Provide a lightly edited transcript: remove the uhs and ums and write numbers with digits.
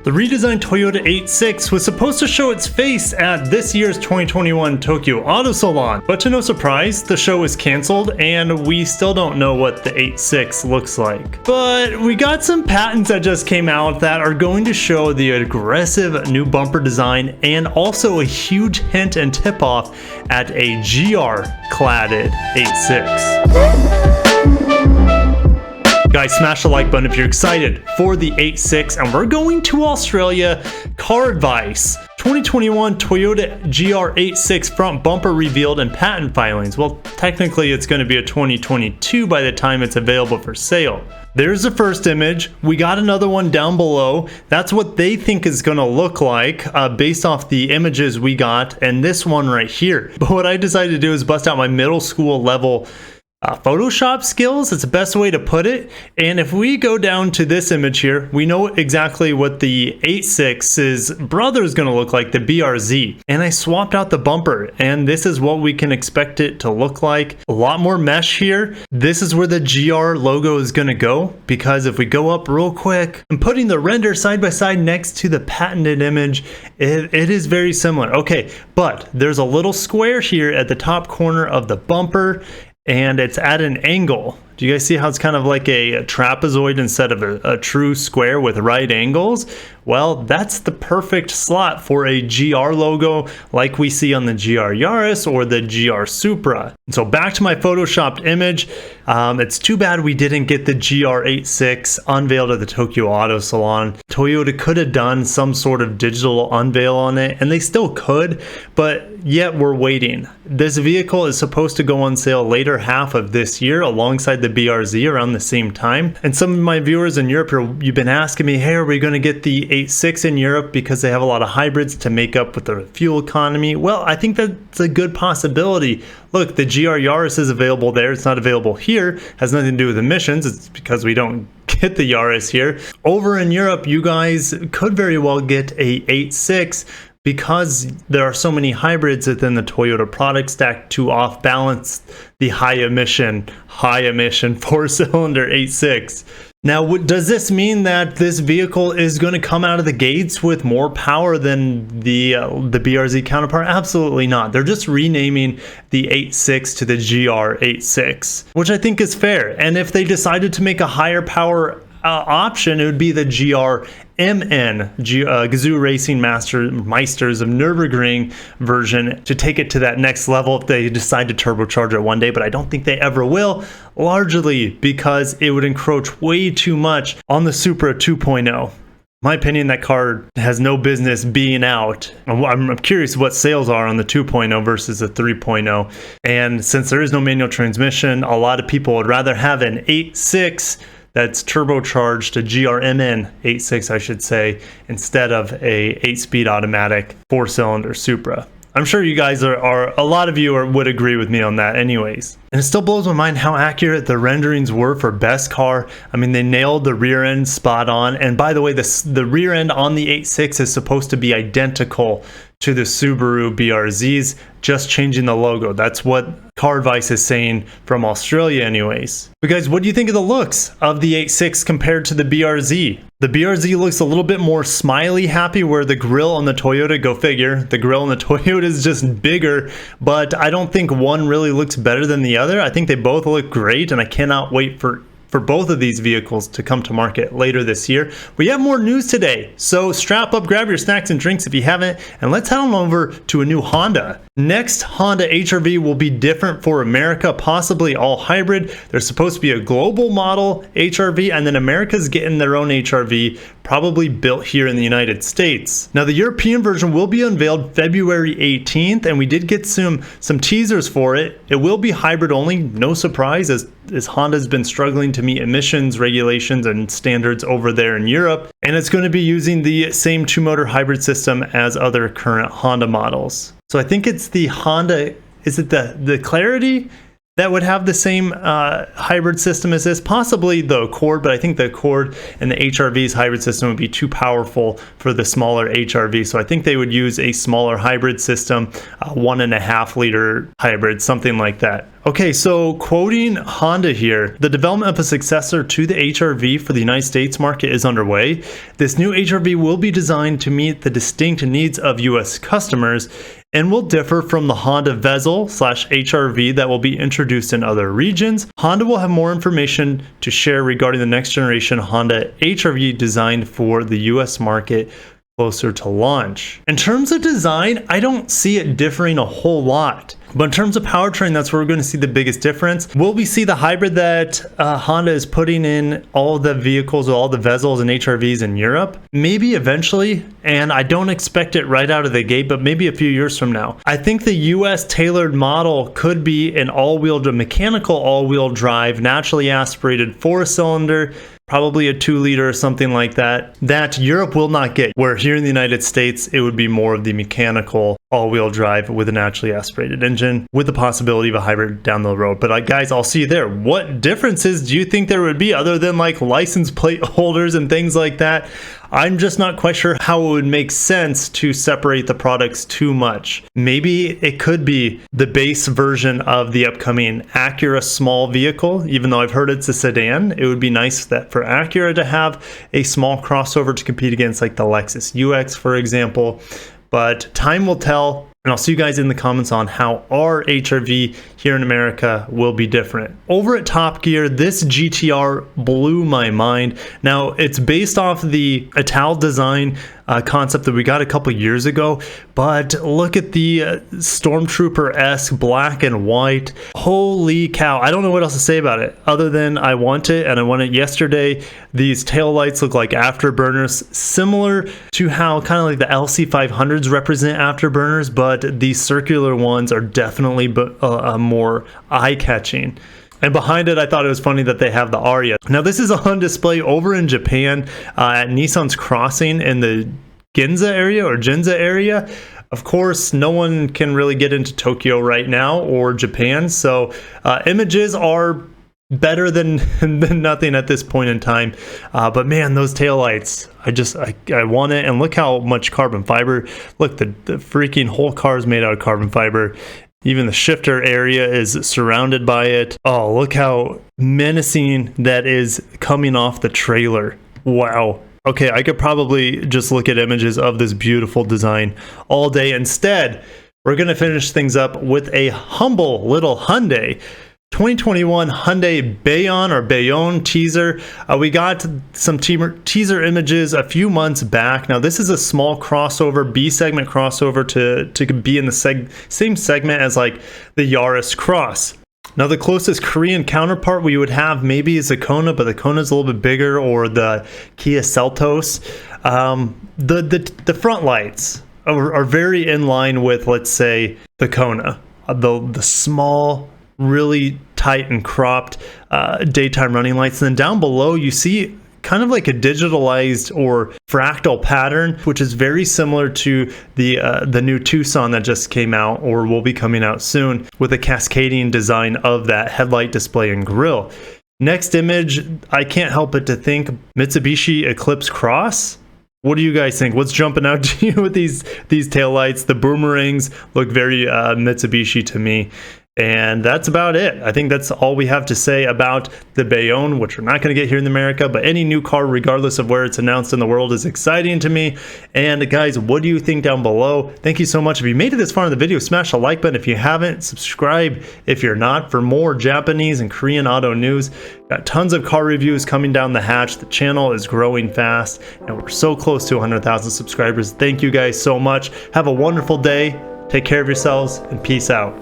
The redesigned Toyota 86 was supposed to show its face at this year's 2021 Tokyo Auto Salon, but to no surprise, the show was canceled and we still don't know what the 86 looks like. But we got some patents that just came out that are going to show the aggressive new bumper design and also a huge hint and tip-off at a GR cladded 86. Guys, smash the like button if you're excited for the 86, and we're going to Australia. Car advice. 2021 Toyota GR86 front bumper revealed in patent filings. Well, technically it's going to be a 2022 by the time it's available for sale. There's the first image. We got another one down below. That's what they think is going to look like based off the images we got, and this one right here. But what I decided to do is bust out my middle school level Photoshop skills. It's the best way to put it. And if we go down to this image here, we know exactly what the 86's brother is going to look like, the BRZ. And I swapped out the bumper, and this is what we can expect it to look like. A lot more mesh here. This is where the GR logo is going to go, because if we go up real quick and putting the render side by side next to the patented image, it is very similar. Okay, but there's a little square here at the top corner of the bumper, and it's at an angle. Do you guys see how it's kind of like a trapezoid instead of a true square with right angles? Well, that's the perfect slot for a GR logo like we see on the GR Yaris or the GR Supra. So back to my photoshopped image. It's too bad we didn't get the GR86 unveiled at the Tokyo Auto Salon. Toyota could have done some sort of digital unveil on it, and they still could, but yet we're waiting. This vehicle is supposed to go on sale later half of this year alongside the BRZ around the same time. And some of my viewers in Europe, you've been asking me, hey, are we going to get the 86 in Europe because they have a lot of hybrids to make up with the fuel economy? Well, I think that's a good possibility. Look, the GR Yaris is available there. It's not available here. Has nothing to do with emissions. It's because we don't get the Yaris here. Over in Europe, you guys could very well get a 86 because there are so many hybrids within the Toyota product stack to off balance the high emission 4-cylinder 86. Now, does this mean that this vehicle is going to come out of the gates with more power than the BRZ counterpart? Absolutely not. They're just renaming the 86 to the GR86, which I think is fair. And if they decided to make a higher power option, it would be the GRMN, Gazoo Racing Meisters of Nürburgring version, to take it to that next level if they decide to turbocharge it one day. But I don't think they ever will, largely because it would encroach way too much on the Supra 2.0. My opinion, that car has no business being out. I'm curious what sales are on the 2.0 versus the 3.0. And since there is no manual transmission, a lot of people would rather have an 8.6 that's turbocharged, a GRMN 8.6 I should say, instead of a 8-speed automatic 4-cylinder Supra. I'm sure you guys are a lot of you would agree with me on that anyways. And it still blows my mind how accurate the renderings were for best car. I mean, they nailed the rear end spot on. And by the way, the rear end on the 86 is supposed to be identical to the Subaru BRZs, just changing the logo. That's what Car Advice is saying from Australia anyways. But guys, what do you think of the looks of the 86 compared to the BRZ? The BRZ looks a little bit more smiley happy, where the grille on the Toyota, go figure, the grille on the Toyota is just bigger, but I don't think one really looks better than the other. I think they both look great, and I cannot wait for both of these vehicles to come to market later this year. We have more news today, so strap up, grab your snacks and drinks if you haven't, and let's head on over to a new Honda. Next Honda HR-V will be different for America, possibly all hybrid. There's supposed to be a global model HR-V, and then America's getting their own HR-V, probably built here in the United States. Now, the European version will be unveiled February 18th, and we did get some teasers for it. It will be hybrid only, no surprise, as Honda's been struggling to meet emissions regulations and standards over there in Europe. And it's going to be using the same 2-motor hybrid system as other current Honda models. So I think it's the Honda, is it the Clarity? that would have the same hybrid system as this. Possibly the Accord, but I think the Accord and the HRV's hybrid system would be too powerful for the smaller HRV. So I think they would use a smaller hybrid system, 1.5 liter hybrid, something like that. Okay, so quoting Honda here, the development of a successor to the HRV for the United States market is underway. This new HRV will be designed to meet the distinct needs of US customers and will differ from the Honda Vezel/HRV that will be introduced in other regions. Honda will have more information to share regarding the next generation Honda HRV designed for the US market closer to launch. In terms of design, I don't see it differing a whole lot. But in terms of powertrain, that's where we're going to see the biggest difference. Will we see the hybrid that Honda is putting in all the vehicles, all the Vezels and HRVs in Europe? Maybe eventually, and I don't expect it right out of the gate, but maybe a few years from now. I think the US tailored model could be an mechanical all-wheel drive, naturally aspirated 4-cylinder, probably a 2-liter or something like that, that Europe will not get, where here in the United States, it would be more of the mechanical all-wheel drive with a naturally aspirated engine with the possibility of a hybrid down the road. But guys, I'll see you there. What differences do you think there would be other than like license plate holders and things like that? I'm just not quite sure how it would make sense to separate the products too much. Maybe it could be the base version of the upcoming Acura small vehicle, even though I've heard it's a sedan. It would be nice that for Acura to have a small crossover to compete against like the Lexus UX, for example. But time will tell, and I'll see you guys in the comments on how our HRV here in America will be different. Over at Top Gear, this GTR blew my mind. Now, it's based off the Ital design concept that we got a couple years ago, but look at the Stormtrooper-esque black and white. Holy cow, I don't know what else to say about it other than I want it, and I want it yesterday. These taillights look like afterburners, similar to how kind of like the LC500s represent afterburners, but these circular ones are definitely more eye-catching. And behind it, I thought it was funny that they have the Aria. Now, this is on display over in Japan at Nissan's Crossing in the Ginza area. Of course, no one can really get into Tokyo right now or Japan, so images are better than nothing at this point in time. But man, those taillights, I want it. And look how much carbon fiber. Look, the freaking whole car is made out of carbon fiber. Even the shifter area is surrounded by it. Oh, look how menacing that is coming off the trailer. Wow. Okay, I could probably just look at images of this beautiful design all day. Instead, we're going to finish things up with a humble little Hyundai 2021 Hyundai Bayon teaser. We got some teaser images a few months back. Now this is a small crossover, B segment crossover to be in the same segment as like the Yaris Cross. Now the closest Korean counterpart we would have maybe is the Kona, but the Kona is a little bit bigger, or the Kia Seltos. The front lights are very in line with, let's say, the Kona. The small, really tight and cropped daytime running lights. And then down below you see kind of like a digitalized or fractal pattern, which is very similar to the new Tucson that just came out or will be coming out soon, with a cascading design of that headlight display and grille. Next image, I can't help but to think Mitsubishi Eclipse Cross. What do you guys think? What's jumping out to you with these taillights? The boomerangs look very Mitsubishi to me. And that's about it. I think that's all we have to say about the Bayon, which we're not going to get here in America, but any new car, regardless of where it's announced in the world, is exciting to me. And guys, what do you think down below? Thank you so much. If you made it this far in the video, smash the like button. If you haven't, subscribe if you're not, for more Japanese and Korean auto news. Got tons of car reviews coming down the hatch. The channel is growing fast, and we're so close to 100,000 subscribers. Thank you guys so much. Have a wonderful day. Take care of yourselves, and peace out.